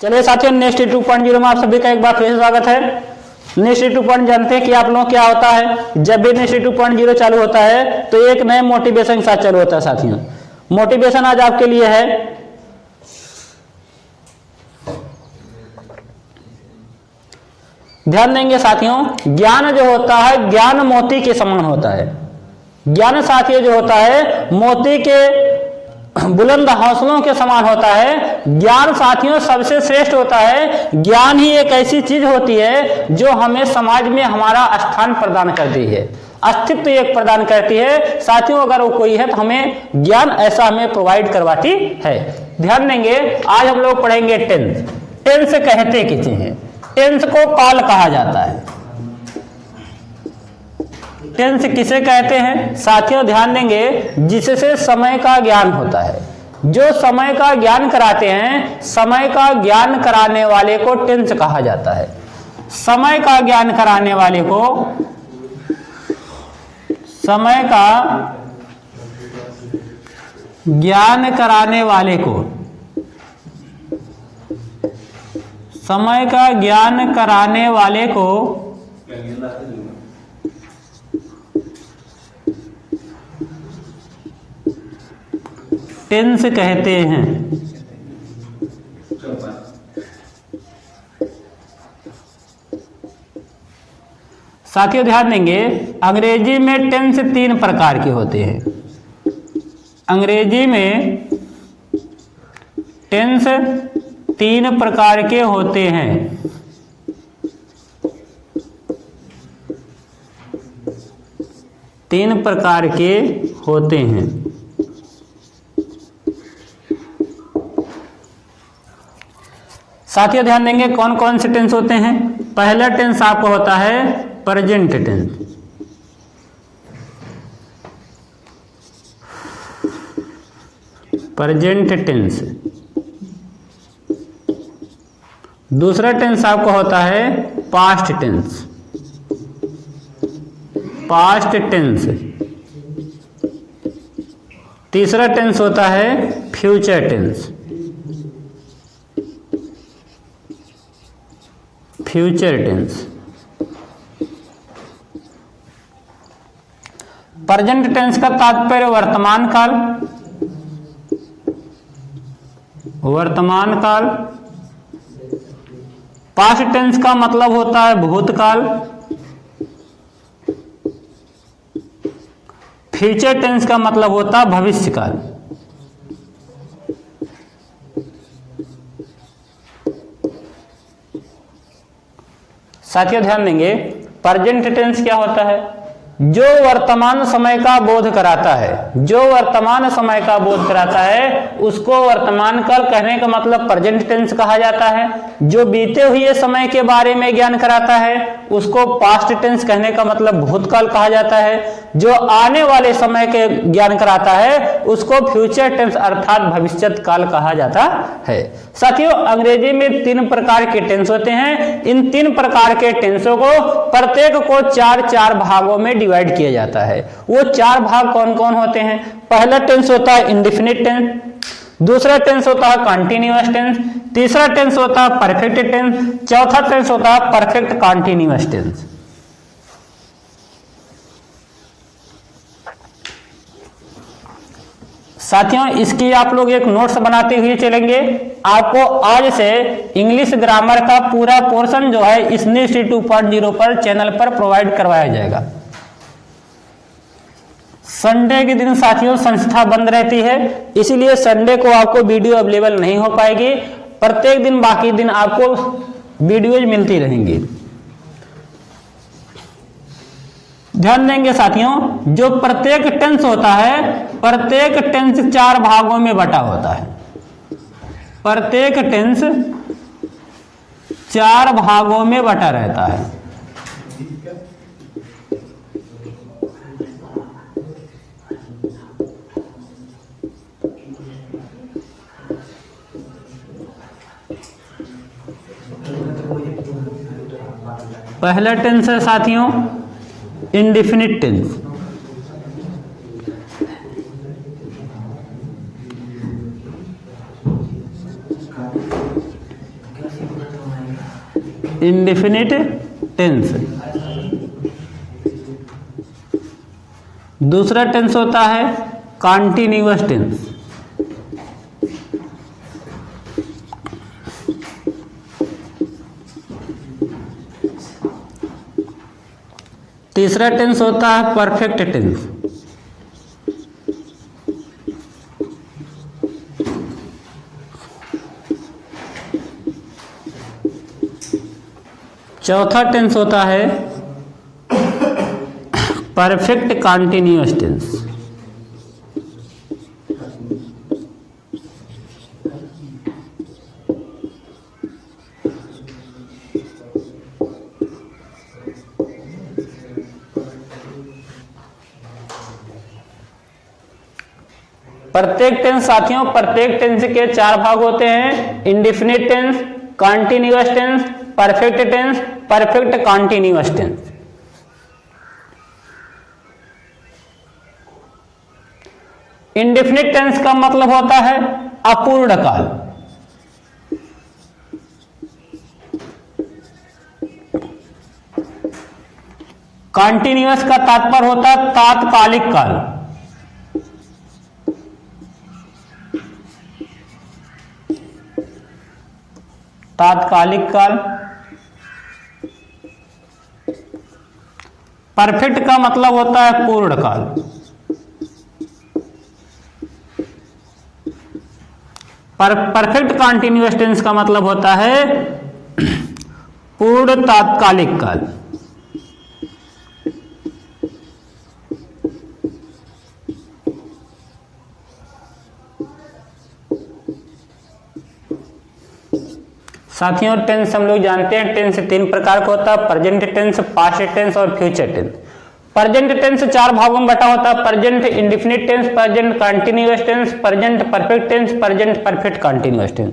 चलिए साथियों, नेक्स्ट 2.0 में आप सभी का एक बार फिर से स्वागत है। नेक्स्ट 2.0 जानते हैं कि आप लोगों क्या होता है। जब भी नेक्स्ट 2.0 चालू होता है तो एक नए मोटिवेशन के साथ चालू होता है। साथियों, मोटिवेशन आज आपके लिए है, ध्यान देंगे साथियों, ज्ञान जो होता है ज्ञान मोती के समान होता है। ज्ञान साथियों जो होता है मोती के बुलंद हौसलों के समान होता है। ज्ञान साथियों सबसे श्रेष्ठ होता है। ज्ञान ही एक ऐसी चीज होती है जो हमें समाज में हमारा स्थान प्रदान करती है, अस्तित्व एक प्रदान करती है। साथियों अगर वो कोई है तो हमें ज्ञान ऐसा हमें प्रोवाइड करवाती है। ध्यान देंगे, आज हम लोग पढ़ेंगे टेंस। टेंस कहते किसे हैं? टेंस को काल कहा जाता है। टेंस किसे कहते हैं साथियों? ध्यान देंगे, जिससे समय का ज्ञान होता है। जो समय का ज्ञान कराते हैं, समय का ज्ञान कराने वाले को टेंस कहा जाता है। समय का ज्ञान कराने वाले को, समय का ज्ञान कराने वाले को, समय का ज्ञान कराने वाले को टेंस कहते हैं। साथियों ध्यान देंगे, अंग्रेजी में टेंस 3 प्रकार के होते हैं। अंग्रेजी में टेंस 3 प्रकार के होते हैं। तीन प्रकार के होते हैं। साथियों ध्यान देंगे, कौन कौन से टेंस होते हैं। पहला टेंस आपको होता है प्रेजेंट टेंस। Present tense. दूसरा टेंस आपको होता है पास्ट टेंस। Past tense. तीसरा टेंस होता है future tense. Future tense. Present tense का तात्पर्य वर्तमान काल। वर्तमान काल। पास्ट टेंस का मतलब होता है भूतकाल। फ्यूचर टेंस का मतलब होता है भविष्यकाल। साथियों ध्यान देंगे, प्रेजेंट टेंस क्या होता है? जो वर्तमान समय का बोध कराता है। जो वर्तमान समय का बोध कराता है उसको वर्तमान काल कहने का मतलब प्रेजेंट टेंस कहा जाता है। जो बीते हुए समय के बारे में ज्ञान कराता है उसको पास्ट टेंस कहने का मतलब भूतकाल कहा जाता है। जो आने वाले समय के ज्ञान कराता है उसको फ्यूचर टेंस अर्थात भविष्यत काल कहा जाता है। साथियों अंग्रेजी में 3 प्रकार के टेंस होते हैं। इन 3 प्रकार के टेंसों को प्रत्येक को 4 भागों में डिवाइड किया जाता है। वो 4 भाग कौन कौन होते हैं? पहला टेंस होता है इंडेफिनिट टेंस। दूसरा टेंस होता है कंटीन्यूअस टेंस। तीसरा टेंस होता है परफेक्ट टेंस। चौथा टेंस होता है परफेक्ट कंटीन्यूअस टेंस। साथियों इसकी आप लोग एक नोट्स बनाते हुए चलेंगे। आपको आज से इंग्लिश ग्रामर का पूरा पोर्शन जो है इस नेक्स्ट 2.0 पर चैनल पर प्रोवाइड करवाया जाएगा। संडे के दिन साथियों संस्था बंद रहती है, इसीलिए संडे को आपको वीडियो अवेलेबल नहीं हो पाएगी। प्रत्येक दिन बाकी दिन आपको वीडियोज मिलती रहेंगी। ध्यान देंगे साथियों, जो प्रत्येक टेंस होता है, प्रत्येक टेंस 4 भागों में बटा होता है। प्रत्येक टेंस 4 भागों में बटा रहता है। पहला टेंस है साथियों इंडेफिनिट टेंस। Indefinite tense. दूसरा टेंस होता है कॉन्टिन्यूअस टेंस। तीसरा टेंस होता है परफेक्ट टेंस। चौथा टेंस होता है परफेक्ट कॉन्टिन्यूअस टेंस। प्रत्येक टेंस साथियों, प्रत्येक टेंस के 4 भाग होते हैं, indefinite tense, continuous tense, perfect tense, perfect continuous tense. Indefinite tense का मतलब होता है अपूर्ण काल। कॉन्टिन्यूअस का तात्पर्य होता है तात्कालिक काल। तात्कालिक काल। परफेक्ट का मतलब होता है पूर्ण काल। परफेक्ट कॉन्टिन्यूअस टेंस का मतलब होता है पूर्ण तात्कालिक काल। साथियों टेंस हम लोग जानते हैं, टेंस 3 प्रकार का होता है, प्रेजेंट टेंस, पास्ट टेंस और फ्यूचर टेंस। प्रेजेंट टेंस 4 भागों में बटा होता है, present indefinite tense, present continuous tense, present perfect tense, present perfect continuous tense.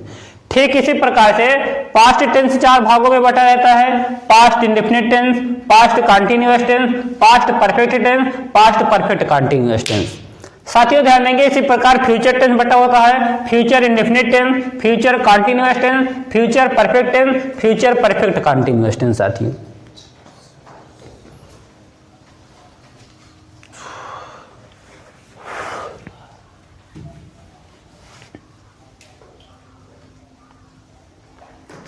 ठीक इसी प्रकार से पास्ट टेंस 4 भागों में बटा रहता है, past indefinite tense, past continuous tense, past perfect tense, past perfect continuous tense. साथियों ध्यान देंगे इसी प्रकार फ्यूचर टेंस बटा होता है, future indefinite tense, future continuous tense, future perfect tense, future perfect continuous tense. साथियों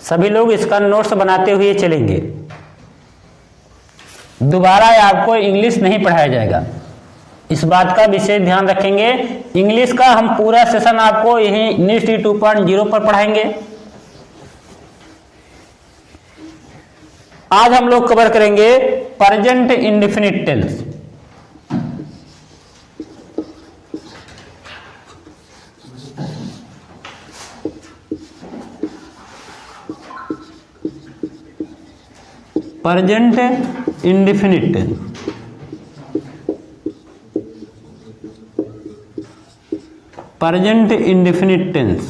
सभी लोग इसका नोट्स बनाते हुए चलेंगे। दोबारा आपको इंग्लिश नहीं पढ़ाया जाएगा, इस बात का विशेष ध्यान रखेंगे। इंग्लिश का हम पूरा सेशन आपको यही इंग्लिश 2.0 पर पढ़ाएंगे। आज हम लोग कवर करेंगे present indefinite tense. Present indefinite tense. Present indefinite tense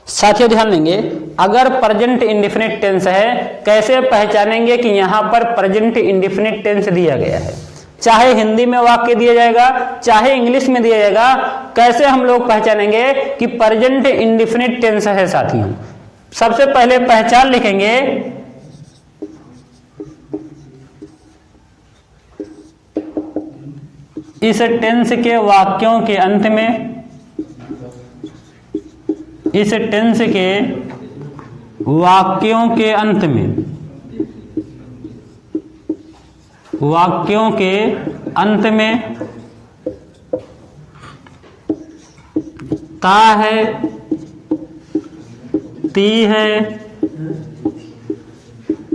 साथियों ध्यान देंगे, अगर प्रेजेंट इंडेफिनिट टेंस है कैसे पहचानेंगे कि यहां पर प्रेजेंट इंडेफिनिट टेंस दिया गया है। चाहे हिंदी में वाक्य दिया जाएगा, चाहे इंग्लिश में दिया जाएगा, कैसे हम लोग पहचानेंगे कि प्रेजेंट इंडेफिनिट टेंस है। साथियों सबसे पहले पहचान लिखेंगे, इस टेंस के वाक्यों के अंत में, इस टेंस के वाक्यों के अंत में, वाक्यों के अंत में ता है, ती है,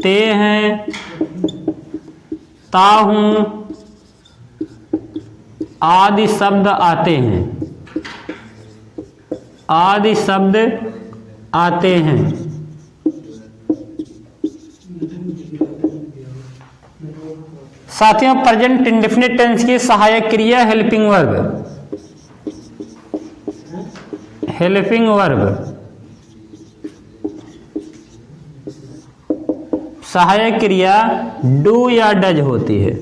ते हैं, ता हूं आदि शब्द आते हैं, आदि शब्द आते हैं। साथियों प्रेजेंट इंडेफिनिट टेंस की सहायक क्रिया हेल्पिंग वर्ब, हेल्पिंग वर्ब, सहायक क्रिया डू या डज होती है,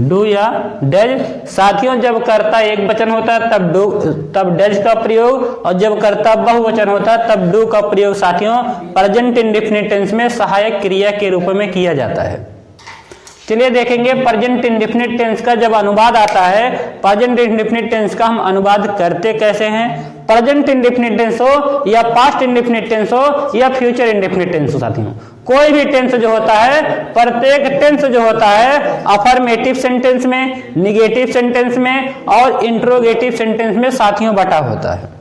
डू या डज। साथियों जब कर्ता एक वचन होता है तब डू, तब डज का प्रयोग, और जब कर्ता बहुवचन होता है तब डू का प्रयोग साथियों प्रेजेंट इंडेफिनिट टेंस में सहायक क्रिया के रूप में किया जाता है। चलिए देखेंगे प्रेजेंट इंडेफिनिट टेंस का जब अनुवाद आता है, प्रेजेंट इंडेफिनिट टेंस का हम अनुवाद करते कैसे हैं। प्रेजेंट इंडेफिनिट टेंस हो या पास्ट इंडेफिनिट टेंस हो या फ्यूचर इंडेफिनिट टेंस हो साथियों, कोई भी टेंस जो होता है, प्रत्येक टेंस जो होता है अफर्मेटिव सेंटेंस में, निगेटिव सेंटेंस में और इंट्रोगेटिव सेंटेंस में साथियों बटा होता है।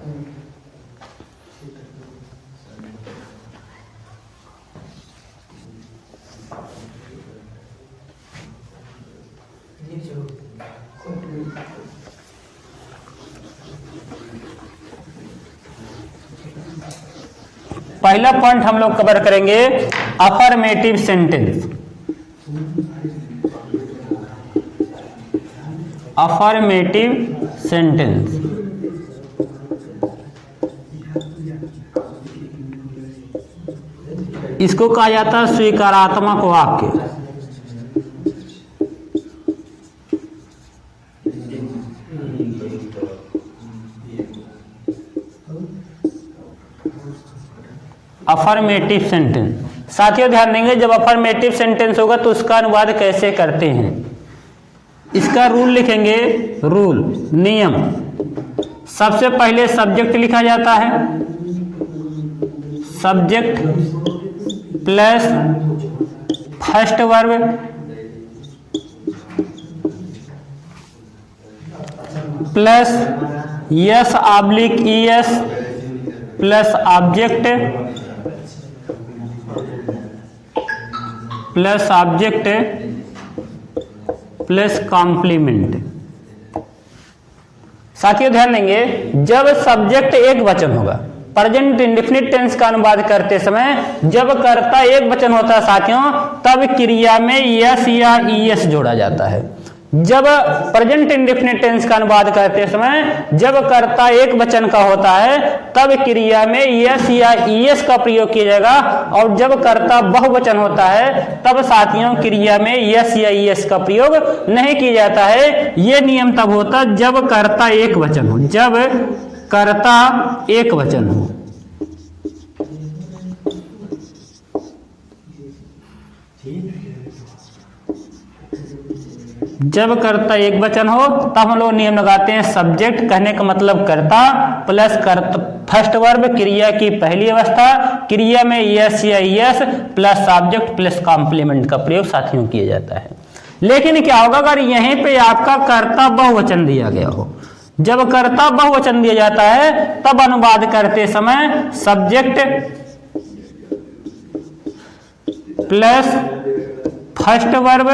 पहला पॉइंट हम लोग कवर करेंगे अफर्मेटिव सेंटेंस। अफर्मेटिव सेंटेंस इसको कहा जाता है स्वीकारात्मक वाक्य। अफर्मेटिव सेंटेंस साथियों ध्यान देंगे, जब अफर्मेटिव सेंटेंस होगा तो उसका अनुवाद कैसे करते हैं। इसका रूल लिखेंगे, रूल नियम। सबसे पहले सब्जेक्ट लिखा जाता है, subject plus first verb plus S oblique ES plus object plus object plus complement. साथियों ध्यान देंगे, जब सब्जेक्ट एक वचन होगा, प्रेजेंट इंडेफिनिट टेंस का अनुवाद करते समय जब कर्ता एक वचन होता है साथियों, तब क्रिया में यस या ईएस जोड़ा जाता है। जब प्रेजेंट इंडेफिनिट टेंस का अनुवाद करते समय जब कर्ता एक वचन का होता है तब क्रिया में यस या ईएस का प्रयोग किया जाएगा, और जब कर्ता बहुवचन होता है तब साथियों क्रिया में यस या ईएस का प्रयोग नहीं किया जाता है। यह नियम तब होता है जब कर्ता एक वचन हो, जब कर्ता एक वचन हो। जब कर्ता एक वचन हो तब हम लोग नियम लगाते हैं, सब्जेक्ट कहने का मतलब कर्ता प्लस फर्स्ट वर्ब क्रिया की पहली अवस्था, क्रिया में यस या S plus subject plus complement का प्रयोग साथियों किया जाता है। लेकिन क्या होगा अगर यहीं पे आपका कर्ता बहुवचन दिया गया हो। जब कर्ता बहुवचन दिया जाता है तब अनुवाद करते समय subject plus first verb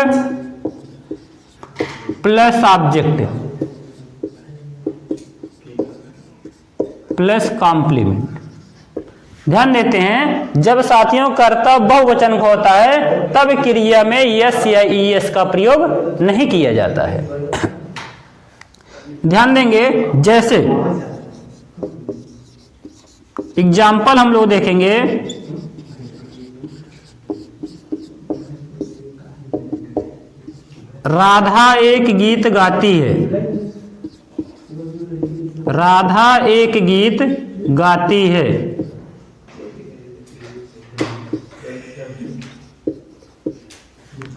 plus object plus complement. ध्यान देते हैं, जब साथियों कर्ता बहुवचन का होता है तब क्रिया में यस या ईएस का प्रयोग नहीं किया जाता है। ध्यान देंगे, जैसे एग्जाम्पल हम लोग देखेंगे, राधा एक गीत गाती है। राधा एक गीत गाती है।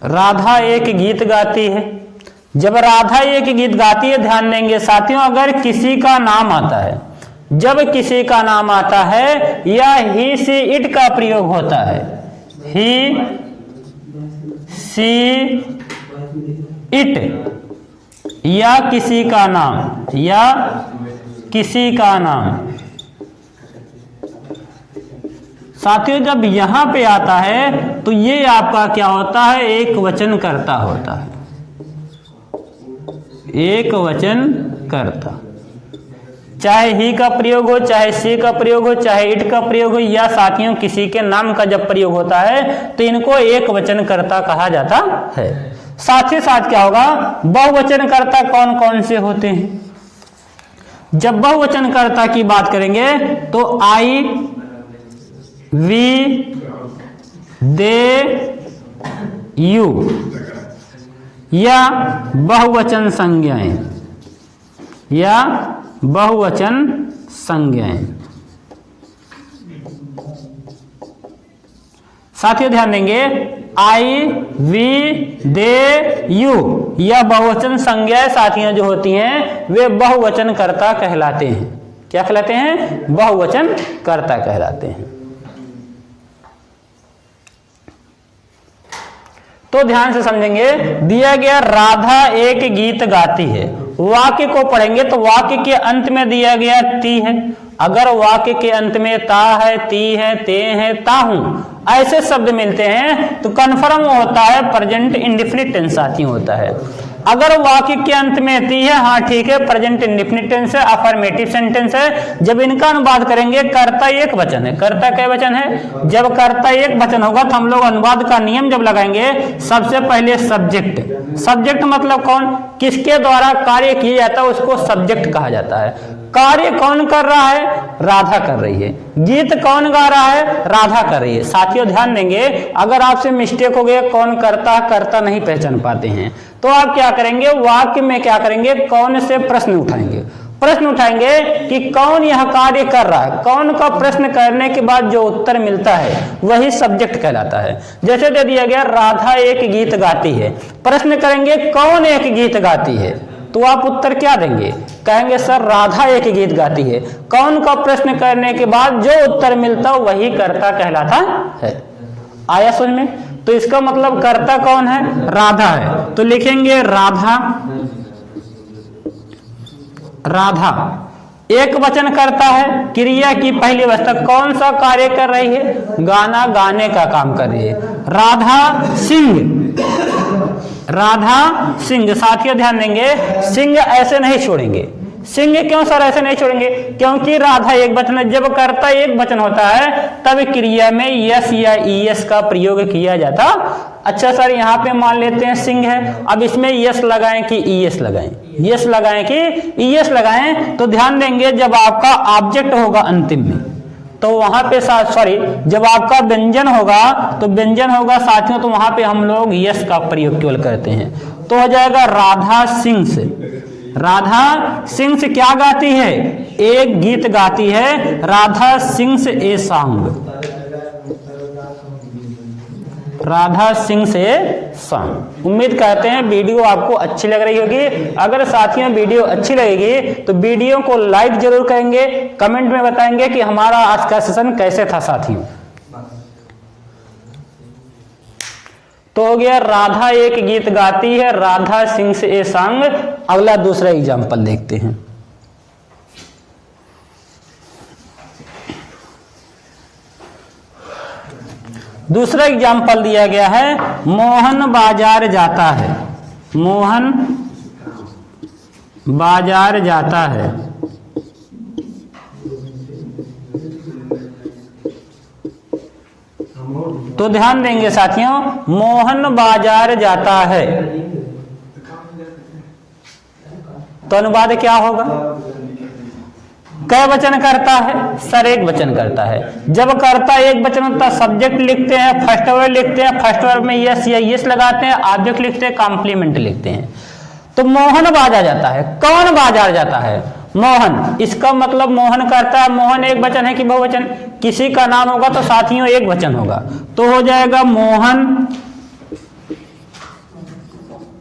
राधा एक गीत गाती है। जब राधा एक गीत गाती है, ध्यान देंगे साथियों, अगर किसी का नाम आता है, जब किसी का नाम आता है या ही सी इट का प्रयोग होता है, ही सी इट या किसी का नाम, या किसी का नाम, साथियों जब यहां पे आता है तो ये आपका क्या होता है, एक वचन कर्ता होता है। एक वचन कर्ता, चाहे ही का प्रयोग हो, चाहे सी का प्रयोग हो, चाहे इट का प्रयोग हो, या साथियों किसी के नाम का जब प्रयोग होता है तो इनको एक वचन कर्ता कहा जाता है। साथ ही साथ क्या होगा, बहुवचन कर्ता कौन कौन से होते हैं। जब बहुवचन कर्ता की बात करेंगे तो आई, वी, दे, यू, या बहुवचन संज्ञाएं, या बहुवचन संज्ञाएं। साथियों ध्यान देंगे, आई, वी, दे, यू, यह बहुवचन संज्ञाएं साथियों जो होती हैं वे बहुवचन कर्ता कहलाते हैं। क्या कहलाते हैं? बहुवचन कर्ता कहलाते हैं। तो ध्यान से समझेंगे, दिया गया राधा एक गीत गाती है, वाक्य को पढ़ेंगे तो वाक्य के अंत में दिया गया ती है। अगर वाक्य के अंत में ता है, ती है, ते है, ता हूं ऐसे शब्द मिलते हैं तो कन्फर्म होता है प्रेजेंट इंडेफिनिट टेंस साथियों होता है। अगर वाक्य के अंत में ती है, हाँ ठीक है, प्रेजेंट इंडेफिनिट टेंस है, अफर्मेटिव सेंटेंस है। जब इनका अनुवाद करेंगे, कर्ता एक वचन है। कर्ता क्या वचन है? जब कर्ता एक वचन होगा तो हम लोग अनुवाद का नियम जब लगाएंगे, सबसे पहले सब्जेक्ट। सब्जेक्ट मतलब कौन? किसके द्वारा कार्य किया जाता है उसको सब्जेक्ट कहा जाता है। कार्य कौन कर रहा है? राधा कर रही है। गीत कौन गा रहा है? राधा कर रही है। साथियों ध्यान देंगे, अगर आपसे मिस्टेक हो गया, कौन करता करता नहीं पहचान पाते हैं, तो आप क्या करेंगे? वाक्य में क्या करेंगे? कौन से प्रश्न उठाएंगे। प्रश्न उठाएंगे कि कौन यह कार्य कर रहा है। कौन का प्रश्न करने के बाद जो उत्तर मिलता है वही सब्जेक्ट कहलाता है। जैसे दे दिया गया राधा एक गीत गाती है, प्रश्न करेंगे कौन एक गीत गाती है, तो आप उत्तर क्या देंगे? कहेंगे सर राधा एक गीत गाती है। कौन का प्रश्न करने के बाद जो उत्तर मिलता है वही कर्ता कहलाता है। आया समझ में? तो इसका मतलब कर्ता कौन है? राधा है। तो लिखेंगे राधा, राधा एक वचन करता है, क्रिया की पहली अवस्था कौन सा कार्य कर रही है? गाना गाने का काम कर रही है। राधा सिंह, राधा सिंह। साथियों ध्यान देंगे, सिंह ऐसे नहीं छोड़ेंगे। सिंह क्यों सर ऐसे नहीं छोड़ेंगे? क्योंकि राधा एक वचन है। जब कर्ता एक वचन होता है तब क्रिया में यस या ईएस का प्रयोग किया जाता। अच्छा सर यहाँ पे मान लेते हैं सिंह है, अब इसमें यस लगाएं कि ईएस लगाएं? यस लगाएं कि ईएस लगाएं? तो ध्यान देंगे, जब आपका ऑब्जेक्ट होगा अंतिम में तो वहां पे जब आपका व्यंजन होगा तो व्यंजन होगा साथियों, तो वहां पे हम लोग यस का प्रयोग केवल करते हैं। तो हो जाएगा राधा सिंह से। राधा सिंह से क्या गाती है? एक गीत गाती है। राधा सिंह से ए सॉन्ग, राधा सिंह से सॉन्ग। उम्मीद करते हैं वीडियो आपको अच्छी लग रही होगी। अगर साथियों वीडियो अच्छी लगेगी तो वीडियो को लाइक जरूर करेंगे, कमेंट में बताएंगे कि हमारा आज का सेशन कैसे था साथियों। तो हो गया राधा एक गीत गाती है, राधा सिंह से ए सॉन्ग। अगला दूसरा एग्जाम्पल देखते हैं। दूसरा एग्जाम्पल दिया गया है, मोहन बाजार जाता है। मोहन बाजार जाता है। तो ध्यान देंगे साथियों, मोहन बाजार जाता है तो अनुवाद क्या होगा? कै वचन करता है? सर एक वचन करता है। जब करता एक वचन होता सब्जेक्ट लिखते हैं, फर्स्ट वर्ब लिखते हैं, फर्स्ट वर्ब में यस या यस लगाते हैं, ऑब्जेक्ट लिखते हैं, कॉम्प्लीमेंट लिखते हैं। तो मोहन बाजार जाता है। कौन बाजार जाता है? मोहन। इसका मतलब मोहन करता है। मोहन एक वचन है कि बहुवचन? किसी का नाम होगा तो साथियों एक वचन होगा, तो हो जाएगा मोहन,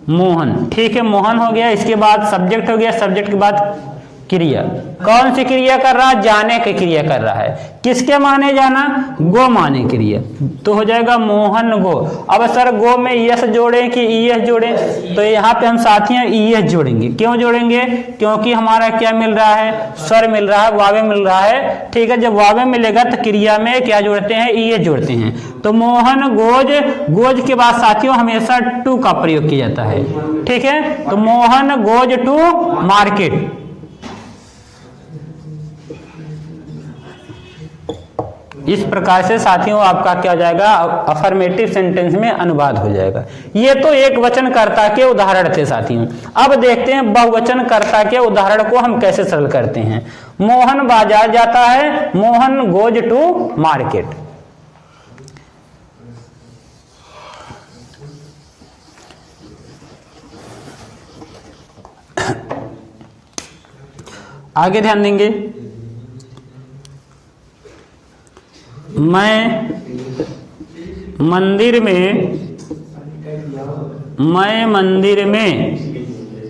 मोहन। ठीक है, मोहन हो गया। इसके बाद सब्जेक्ट हो गया, सब्जेक्ट के बाद क्रिया। कौन सी क्रिया कर रहा है? जाने की क्रिया कर रहा है। किसके माने जाना? गो माने क्रिया। तो हो जाएगा मोहन गो। अब सर गो में यस जोड़ें कि ईएस जोड़ें? तो यहाँ पे हम साथियों ईएस जोड़ेंगे। क्यों जोड़ेंगे? क्योंकि हमारा क्या मिल रहा है? स्वर मिल रहा है, वावे मिल रहा है। ठीक है, जब वावे मिलेगा तो क्रिया में क्या जोड़ते हैं? ईएस जोड़ते हैं। तो मोहन गोज, गोज के बाद साथियों हमेशा टू का प्रयोग किया जाता है। ठीक है, तो मोहन गोज टू मार्केट। इस प्रकार से साथियों आपका क्या हो जाएगा? अफर्मेटिव सेंटेंस में अनुवाद हो जाएगा। ये तो एक वचन कर्ता के उदाहरण थे साथियों। अब देखते हैं बहुवचन कर्ता के उदाहरण को हम कैसे सरल करते हैं। मोहन बाजार जाता है, मोहन गोज टू मार्केट। आगे ध्यान देंगे, मैं मंदिर में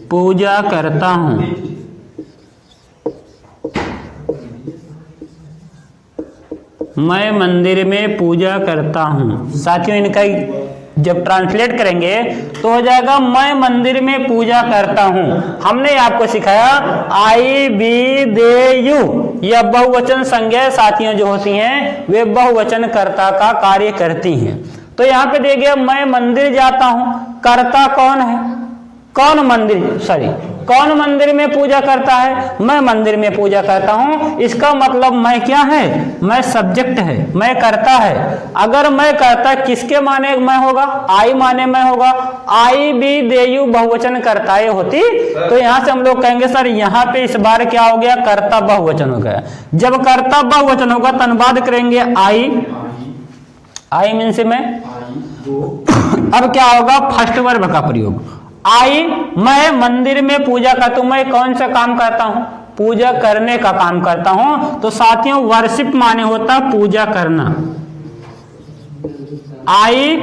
पूजा करता हूँ। मैं मंदिर में पूजा करता हूँ। साथियों इनका जब ट्रांसलेट करेंगे तो हो जाएगा मैं मंदिर में पूजा करता हूँ। हमने आपको सिखाया आई बी दे यू, यह बहुवचन संज्ञा साथियों जो होती हैं वे बहुवचन कर्ता का कार्य करती हैं। तो यहाँ पे देखिए मैं मंदिर जाता हूँ, कर्ता कौन है, कौन मंदिर में पूजा करता है, मैं मंदिर में पूजा करता हूं। इसका मतलब मैं क्या है, मैं सब्जेक्ट है, मैं करता है। अगर मैं करता किसके माने मैं होगा, आई माने मैं होगा। आई बी दे यू बहुवचन कर्ताएं होती, तो यहां से हम लोग कहेंगे सर यहां पे इस बार क्या हो गया, कर्ता बहुवचन हो गया। जब कर्ता बहुवचन होगा धन्यवाद करेंगे आई मीन से मैं। अब क्या होगा, फर्स्ट वर्ब का प्रयोग। आई मैं मंदिर में पूजा करता हूं, मैं कौन सा काम करता हूं, पूजा करने का काम करता हूं। तो साथियों वर्शिप माने होता पूजा करना। आई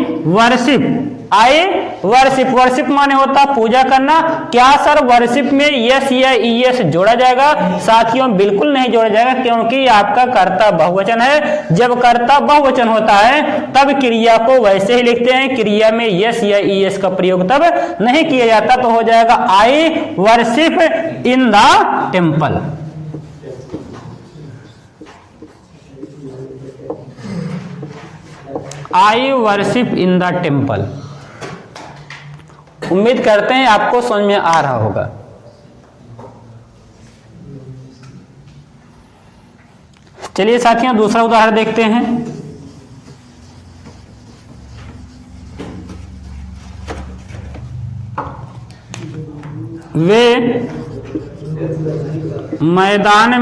वर्शिप माने होता पूजा करना। क्या सर वर्शिप में यस या ईएस जोड़ा जाएगा, साथियों बिल्कुल नहीं जोड़ा जाएगा, क्योंकि आपका कर्ता बहुवचन है। जब कर्ता बहुवचन होता है तब क्रिया को वैसे ही लिखते हैं, क्रिया में यस या ईएस का प्रयोग तब नहीं किया जाता। तो हो जाएगा आई worship in the temple. I worship in the temple. उम्मीद करते हैं आपको समझ में आ रहा होगा। चलिए साथियों दूसरा उदाहरण देखते हैं। वे मैदान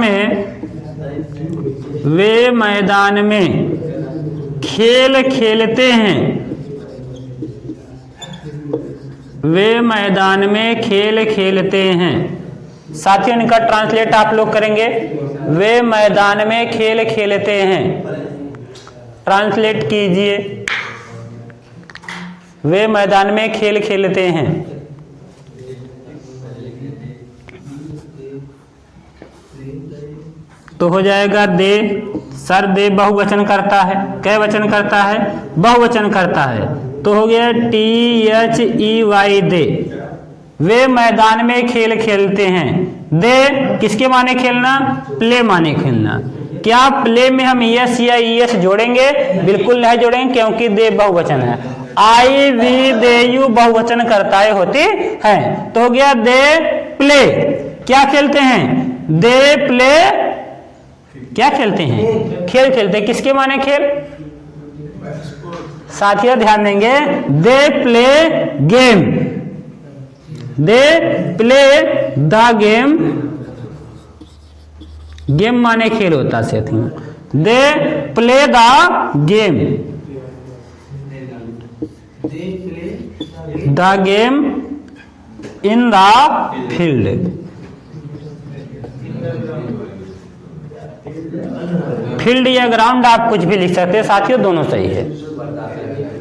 में खेल खेलते हैं। वे मैदान में खेल खेलते हैं। साथियों इनका ट्रांसलेट आप लोग करेंगे, वे मैदान में खेल खेलते हैं। ट्रांसलेट कीजिए, वे मैदान में खेल खेलते हैं। तो हो जाएगा दे। सर दे बहुवचन करता है, कै वचन करता है, बहुवचन करता है। तो हो गया THEY दे। वे मैदान में खेल खेलते हैं। दे किसके माने खेलना, प्ले माने खेलना। क्या प्ले में हम यस या ईएस जोड़ेंगे, बिल्कुल नहीं जोड़ेंगे, क्योंकि दे बहुवचन है। आई वी दे यू बहुवचन कर्ताएं होती हैं। तो हो गया दे प्ले, क्या खेलते हैं, दे प्ले क्या खेलते हैं, खेल खेलते हैं। किसके माने खेल, साथियों ध्यान देंगे, they play game, they play the game. Game माने खेल होता है साथियों, they play the game, the game in the field. Field या ग्राउंड आप कुछ भी लिख सकते हैं साथियों, दोनों सही है।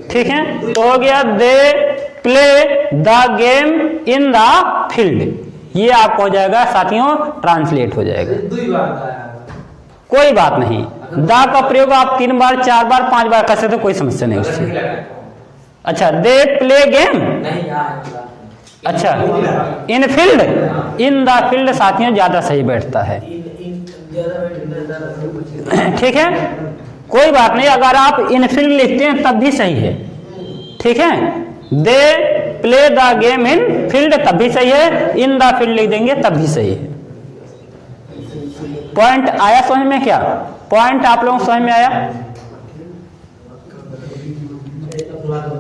ठीक है, तो हो गया they play the game in the field. ये आपको हो जाएगा साथियों, ट्रांसलेट हो जाएगा। कोई बात नहीं, द का प्रयोग आप 3 बार 4 बार 5 बार कर सकते, कोई समस्या नहीं उससे। अच्छा दे प्ले गेम, अच्छा इन फील्ड, इन द फील्ड साथियों ज्यादा सही बैठता है। ठीक है, कोई बात नहीं, अगर आप इन फील्ड लिखते हैं तब भी सही है। ठीक है, they play the game in field तब भी सही है, इन द फील्ड लिख देंगे तब भी सही है। पॉइंट आया समझ में, क्या पॉइंट आप लोगों को समझ में आया?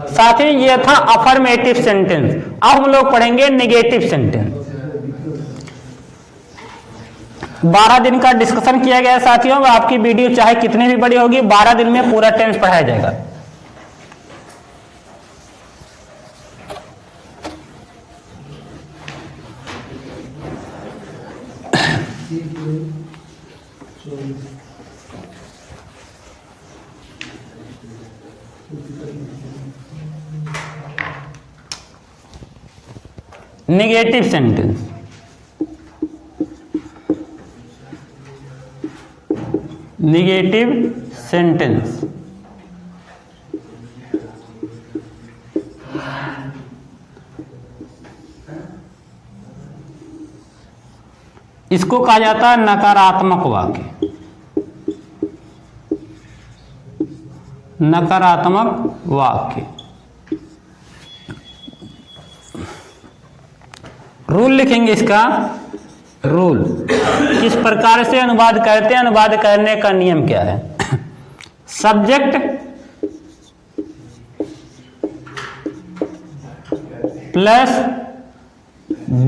साथ ही ये था अफर्मेटिव सेंटेंस। अब हम लोग पढ़ेंगे नेगेटिव सेंटेंस। 12 दिन का डिस्कशन किया गया साथियों, आपकी वीडियो चाहे कितनी भी बड़ी होगी 12 दिन में पूरा टेंस पढ़ाया जाएगा। नेगेटिव सेंटेंस, नेगेटिव सेंटेंस इसको कहा जाता है नकारात्मक वाक्य, नकारात्मक वाक्य। रूल लिखेंगे इसका, रूल किस प्रकार से अनुवाद करते हैं, अनुवाद करने का नियम क्या है। Subject plus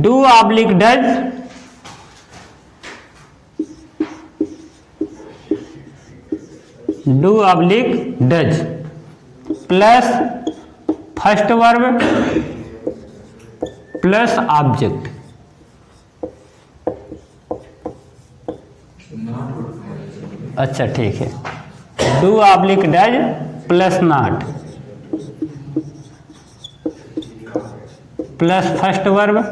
do oblique does do oblique does plus first verb plus object. अच्छा ठीक है, do oblique does plus not plus first verb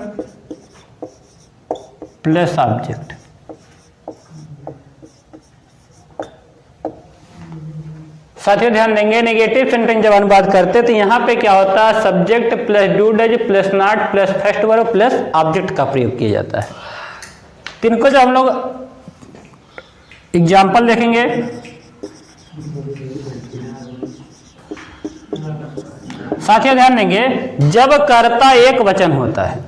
plus object. साथियों ध्यान देंगे, नेगेटिव सेंटेंस जब अनुवाद करते तो यहां पे क्या होता है, subject plus do does plus not plus first verb plus object का प्रयोग किया जाता है। तो इनको जब हम लोग एग्जाम्पल देखेंगे, साथियों ध्यान देंगे, जब कर्ता एक वचन होता है,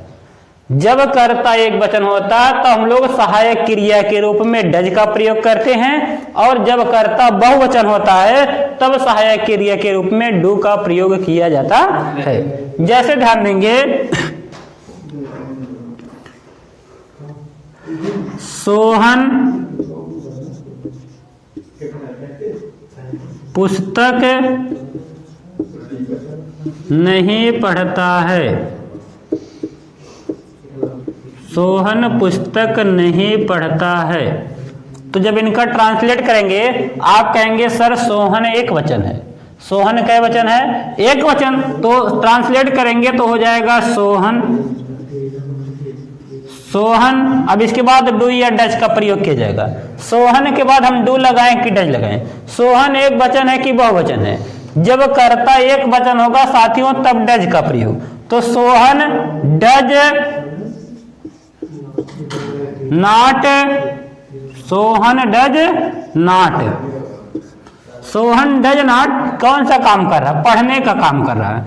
जब कर्ता एक वचन होता है तो हम लोग सहायक क्रिया के रूप में डज का प्रयोग करते हैं, और जब कर्ता बहुवचन होता है तब सहायक क्रिया के रूप में डू का प्रयोग किया जाता है। जैसे ध्यान देंगे, सोहन पुस्तक नहीं पढ़ता है, सोहन पुस्तक नहीं पढ़ता है। तो जब इनका ट्रांसलेट करेंगे, आप कहेंगे सर सोहन एक वचन है, सोहन कै वचन है, एक वचन, तो ट्रांसलेट करेंगे तो हो जाएगा सोहन, सोहन। अब इसके बाद डू या डज का प्रयोग किया जाएगा। सोहन के बाद हम डू लगाएं कि डज लगाएं, सोहन एक वचन है कि बहुवचन है। जब कर्ता एक वचन होगा साथियों तब डज का प्रयोग, तो Sohan does not, Sohan does not, Sohan does not कौन सा काम कर रहा है, पढ़ने का काम कर रहा है।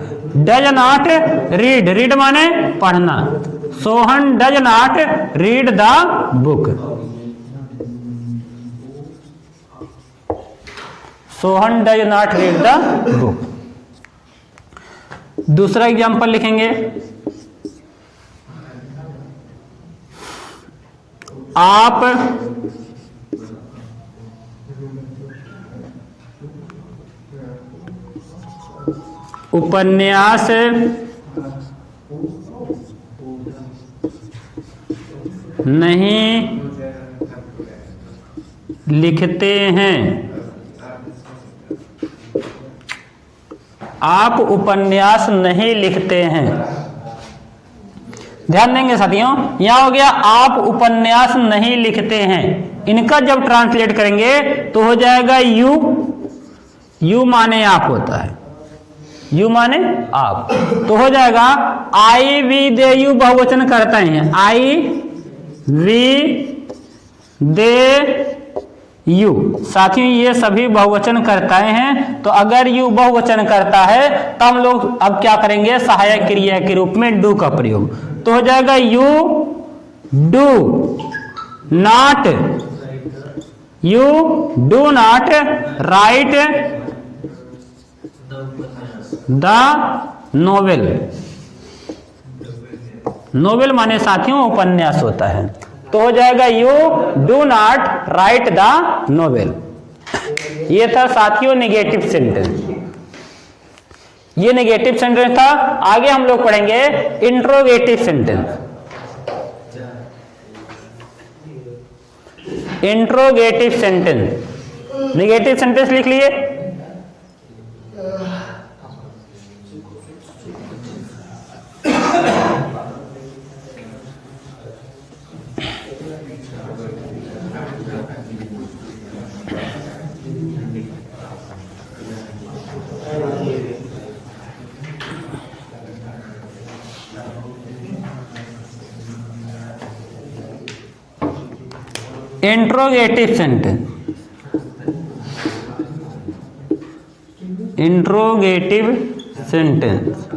डज नॉट रीड, रीड माने पढ़ना, Sohan does not read the book, Sohan does not read the book. दूसरा एग्जांपल लिखेंगे, आप उपन्यास नहीं लिखते हैं, आप उपन्यास नहीं लिखते हैं। ध्यान देंगे साथियों, यहां हो गया आप उपन्यास नहीं लिखते हैं। इनका जब ट्रांसलेट करेंगे तो हो जाएगा यू, यू माने आप होता है, यू माने आप, तो हो जाएगा आई वी दे यू बहुवचन करता है, आई वी दे यू। साथियों ये सभी बहुवचन करताएं हैं, तो अगर यू बहुवचन करता है तो हम लोग अब क्या करेंगे, सहायक क्रिया के रूप में डू का प्रयोग, तो हो जाएगा you do not, you do not right the novel, novel माने साथियों उपन्यास होता है, तो हो जाएगा you do not right the novel. ये था साथियों नेगेटिव सेंटेंस, ये नेगेटिव सेंटेंस था। आगे हम लोग पढ़ेंगे interrogative sentence. Interrogative sentence, negative sentence लिख लिए। Interrogative sentence, interrogative sentence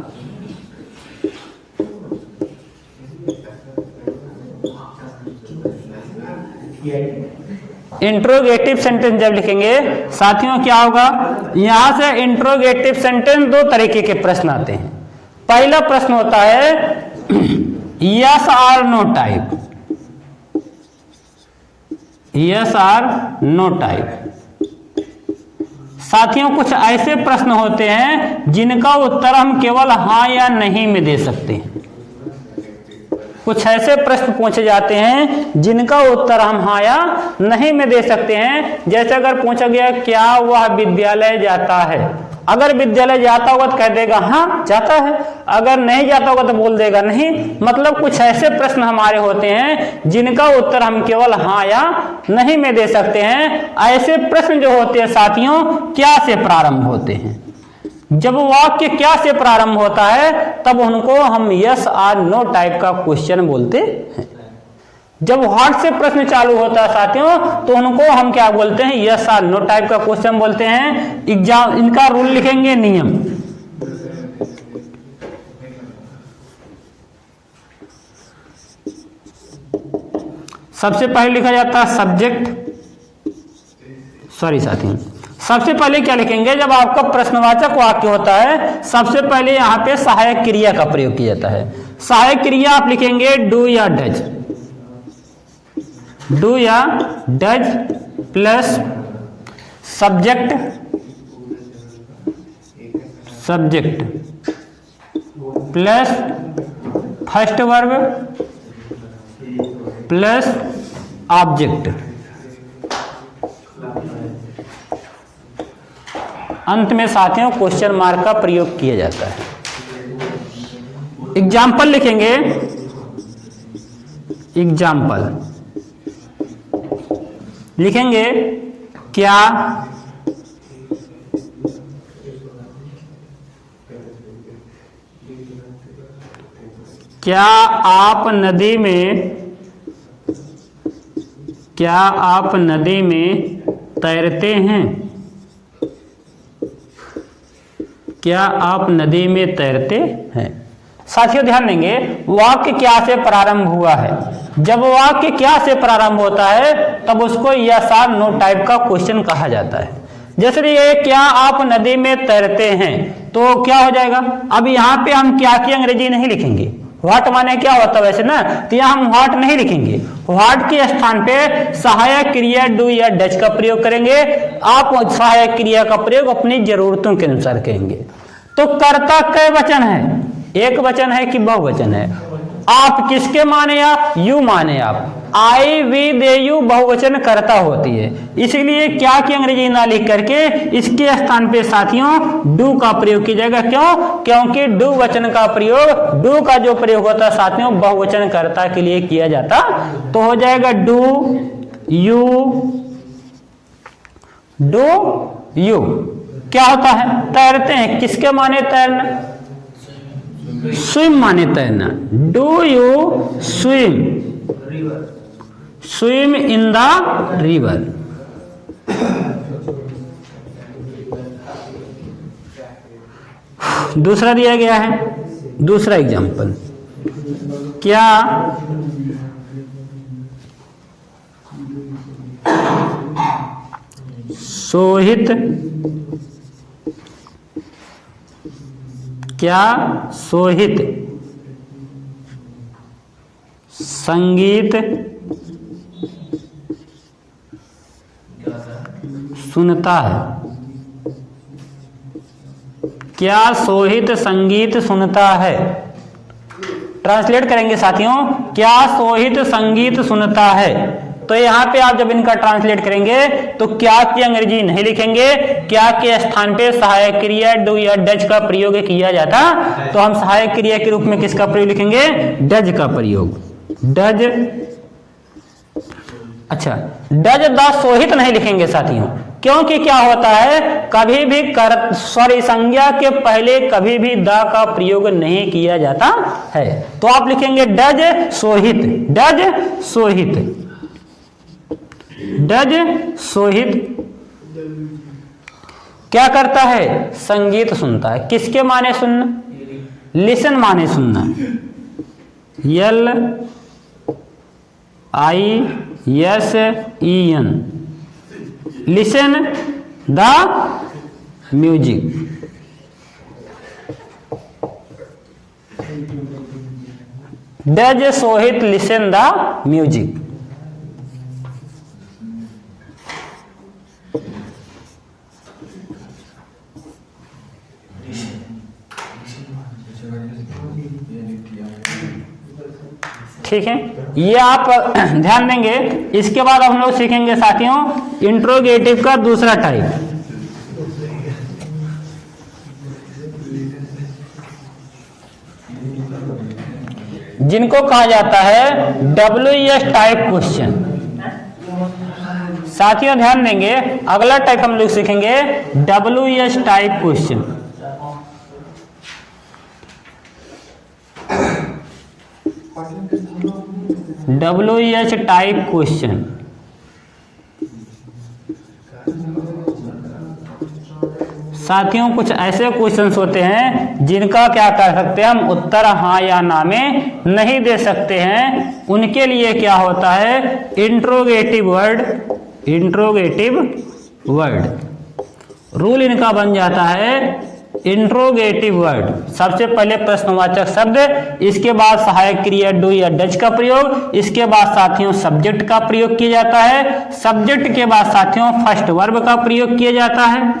interrogative sentence जब लिखेंगे साथियों क्या होगा, यहां से इंट्रोगेटिव सेंटेंस दो तरीके के प्रश्न आते हैं। पहला प्रश्न होता है यस और नो टाइप, यस और नो टाइप। साथियों कुछ ऐसे प्रश्न होते हैं जिनका उत्तर हम केवल हाँ या नहीं में दे सकते हैं। कुछ ऐसे प्रश्न पूछे जाते हैं जिनका उत्तर हम हाँ या नहीं में दे सकते हैं। जैसे अगर पूछा गया क्या वह विद्यालय जाता है, अगर विद्यालय जाता होगा तो कह देगा हाँ जाता है, अगर नहीं जाता होगा तो बोल देगा नहीं। मतलब कुछ ऐसे प्रश्न हमारे होते हैं जिनका उत्तर हम केवल हाँ या नहीं में दे सकते हैं। ऐसे प्रश्न जो होते हैं साथियों क्या से प्रारंभ होते हैं। जब वाक्य क्या से प्रारंभ होता है तब उनको हम यस और नो टाइप का क्वेश्चन बोलते हैं। जब व्हाट से प्रश्न चालू होता है साथियों तो उनको हम क्या बोलते हैं, यस और नो टाइप का क्वेश्चन बोलते हैं। एग्जाम इनका रूल लिखेंगे, नियम। सबसे पहले लिखा जाता है सब्जेक्ट, सॉरी साथियों, सबसे पहले क्या लिखेंगे, जब आपका प्रश्नवाचक वाक्य होता है सबसे पहले यहां पे सहायक क्रिया का प्रयोग किया जाता है। सहायक क्रिया आप लिखेंगे डू या डज, डू या does plus subject, subject plus first verb plus object. अंत में साथियों क्वेश्चन मार्क का प्रयोग किया जाता है। एग्जाम्पल लिखेंगे, एग्जाम्पल लिखेंगे क्या क्या आप नदी में, क्या आप नदी में तैरते हैं, क्या आप नदी में तैरते हैं। साथियों ध्यान देंगे वाक्य क्या से प्रारंभ हुआ है। जब वाक्य क्या से प्रारंभ होता है तब उसको यस और नो टाइप का क्वेश्चन कहा जाता है। जैसे ये क्या आप नदी में तैरते हैं तो क्या हो जाएगा, अब यहाँ पे हम क्या की अंग्रेजी नहीं लिखेंगे। व्हाट माने क्या होता है वैसे ना, तो यहाँ हम व्हाट नहीं लिखेंगे। व्हाट के स्थान पे सहायक क्रिया डू या डज का प्रयोग करेंगे। आप सहायक क्रिया का प्रयोग अपनी जरूरतों के अनुसार करेंगे। तो कर्ता कै वचन है, एक वचन है कि बहुवचन है। आप किसके माने, आप यू माने। आप आई वी दे यू बहुवचन कर्ता होती है, इसीलिए क्या की अंग्रेजी ना लिख करके इसके स्थान पे साथियों डू का प्रयोग किया जाएगा। क्यों, क्योंकि डू वचन का प्रयोग, डू का जो प्रयोग होता है साथियों बहुवचन कर्ता के लिए किया जाता। तो हो जाएगा डू यू, डू यू क्या होता है, तैरते हैं। किसके माने तैरना, स्विम माने तैरना। Do you swim, swim in the river. दूसरा दिया गया है, दूसरा एग्जाम्पल, क्या सोहित, क्या सोहित संगीत सुनता है, क्या सोहित संगीत सुनता है। ट्रांसलेट करेंगे साथियों, क्या सोहित संगीत सुनता है। तो यहाँ पे आप जब इनका ट्रांसलेट करेंगे तो क्या की अंग्रेजी नहीं लिखेंगे, क्या के स्थान पे सहायक क्रिया डू या डज का प्रयोग किया जाता, तो हम सहायक क्रिया के रूप में किसका प्रयोग लिखेंगे, डज का प्रयोग, डज। अच्छा, डज द सोहित नहीं लिखेंगे साथियों, क्योंकि क्या होता है, कभी भी सॉरी संज्ञा के पहले कभी भी द का प्रयोग नहीं किया जाता है। तो आप लिखेंगे does Sohit, does Sohit, does Sohit क्या करता है, संगीत सुनता है। किसके माने सुनना, लिसन माने सुनना, LISEN, listen the music. Does Sohit listen the music. ठीक है, ये आप ध्यान देंगे। इसके बाद हम लोग सीखेंगे साथियों इंट्रोगेटिव का दूसरा टाइप। जिनको कहा जाता है WES टाइप क्वेश्चन। साथियों ध्यान देंगे, अगला टाइप हम लोग सीखेंगे WES type question. WES type question साथियों कुछ ऐसे क्वेश्चंस होते हैं जिनका क्या कर सकते हैं हम उत्तर हाँ या ना में नहीं दे सकते हैं। उनके लिए क्या होता है, interrogative word, interrogative word rule इनका बन जाता है। इंट्रोगेटिव वर्ड, सबसे पहले प्रश्नवाचक शब्द, इसके बाद सहायक क्रिया डू या डज का प्रयोग, इसके बाद साथियों सब्जेक्ट का प्रयोग किया जाता है, सब्जेक्ट के बाद साथियों फर्स्ट वर्ब का प्रयोग किया जाता है।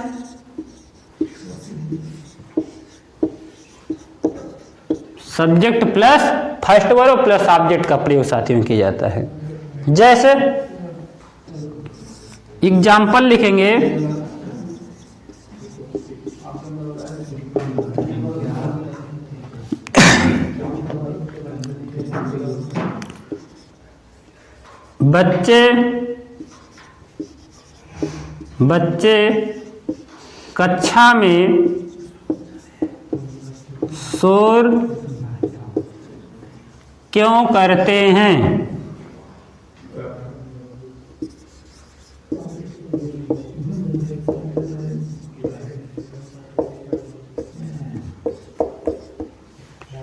Subject plus first verb plus object का प्रयोग साथियों किया जाता है। जैसे एग्जाम्पल लिखेंगे, बच्चे कक्षा में शोर क्यों करते हैं।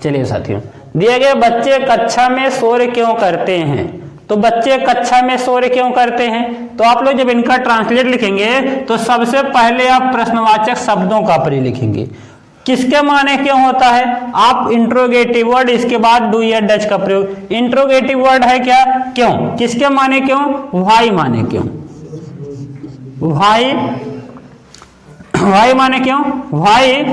चलिए साथियों, दिए गए बच्चे कक्षा में शोर क्यों करते हैं, तो बच्चे कक्षा में शोर क्यों करते हैं, तो आप लोग जब इनका ट्रांसलेट लिखेंगे तो सबसे पहले आप प्रश्नवाचक शब्दों का प्रयोग लिखेंगे। किसके माने क्यों होता है, आप इंट्रोगेटिव वर्ड, इसके बाद डू या डज का प्रयोग। इंट्रोगेटिव वर्ड है क्या, क्यों, किसके माने क्यों, व्हाई माने क्यों, व्हाई, व्हाई माने क्यों, व्हाई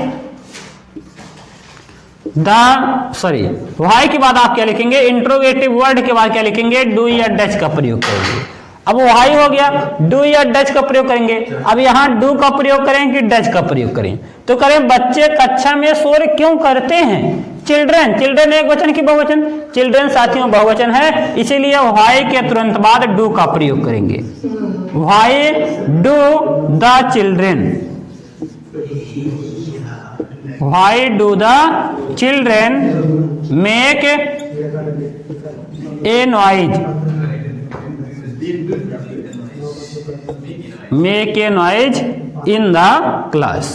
व्हाई के बाद आप क्या लिखेंगे, इंट्रोगेटिव वर्ड के बाद क्या लिखेंगे, डू या डज का प्रयोग करेंगे। अब व्हाई हो गया, डू या डज का प्रयोग करेंगे। अब यहाँ डू का प्रयोग करें कि डज का प्रयोग करें, तो करें बच्चे कक्षा में शोर क्यों करते हैं। चिल्ड्रन, चिल्ड्रन एक वचन की बहुवचन, चिल्ड्रन साथियों बहुवचन है, इसीलिए व्हाई के तुरंत बाद डू का प्रयोग करेंगे। Why do the children, why do the children make a noise, make a noise in the class.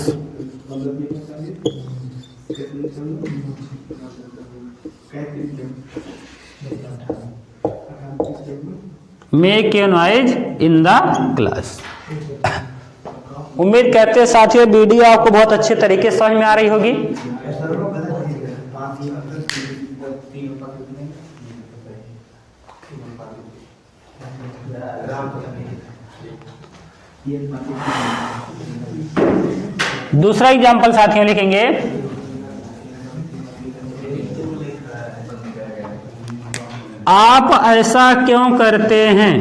Make a noise in the class. उम्मीद करते हैं साथियों वीडियो आपको बहुत अच्छे तरीके से समझ में आ रही होगी। दूसरा एग्जाम्पल साथियों लिखेंगे, आप ऐसा क्यों करते हैं?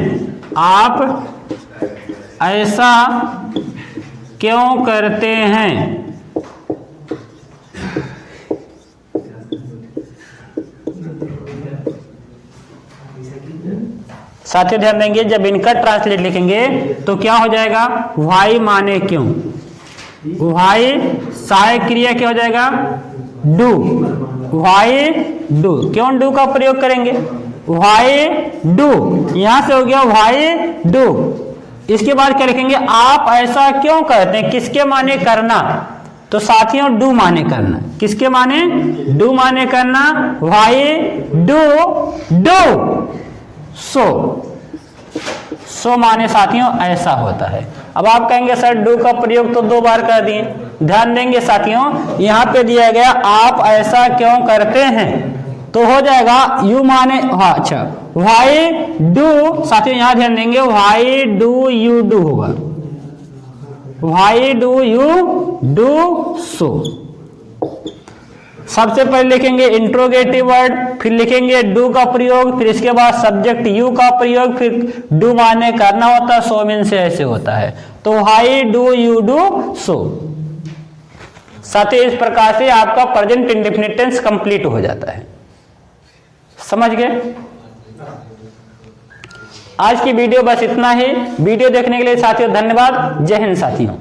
आप ऐसा क्यों करते हैं? साथियों ध्यान देंगे, जब इनका ट्रांसलेट लिखेंगे तो क्या हो जाएगा? व्हाई माने क्यों, व्हाई सहायक क्रिया क्या हो जाएगा? Do, why do. क्यों डू का प्रयोग करेंगे? व्हाई डू, यहां से हो गया व्हाई डू। इसके बाद क्या लिखेंगे? आप ऐसा क्यों करते हैं? किसके माने करना? तो साथियों डू माने करना। किसके माने? डू माने करना। व्हाई डू डू सो माने साथियों ऐसा होता है। अब आप कहेंगे सर डू का प्रयोग तो 2 बार कर दिए। ध्यान देंगे साथियों, यहां पे दिया गया आप ऐसा क्यों करते हैं, तो हो जाएगा यू माने, हाँ अच्छा, व्हाई डू। साथियों यहां ध्यान देंगे, व्हाई डू यू डू होगा, why do you do so. सबसे पहले लिखेंगे इंट्रोगेटिव वर्ड, फिर लिखेंगे डू का प्रयोग, फिर इसके बाद सब्जेक्ट यू का प्रयोग, फिर डू माने करना होता है, सो मीन से ऐसे होता है। तो why do you do so. साथियों इस प्रकार से आपका प्रेजेंट इंडेफिनिट टेंस कंप्लीट हो जाता है। समझ गए? आज की वीडियो बस इतना ही। वीडियो देखने के लिए साथियों धन्यवाद। जय हिंद साथियों।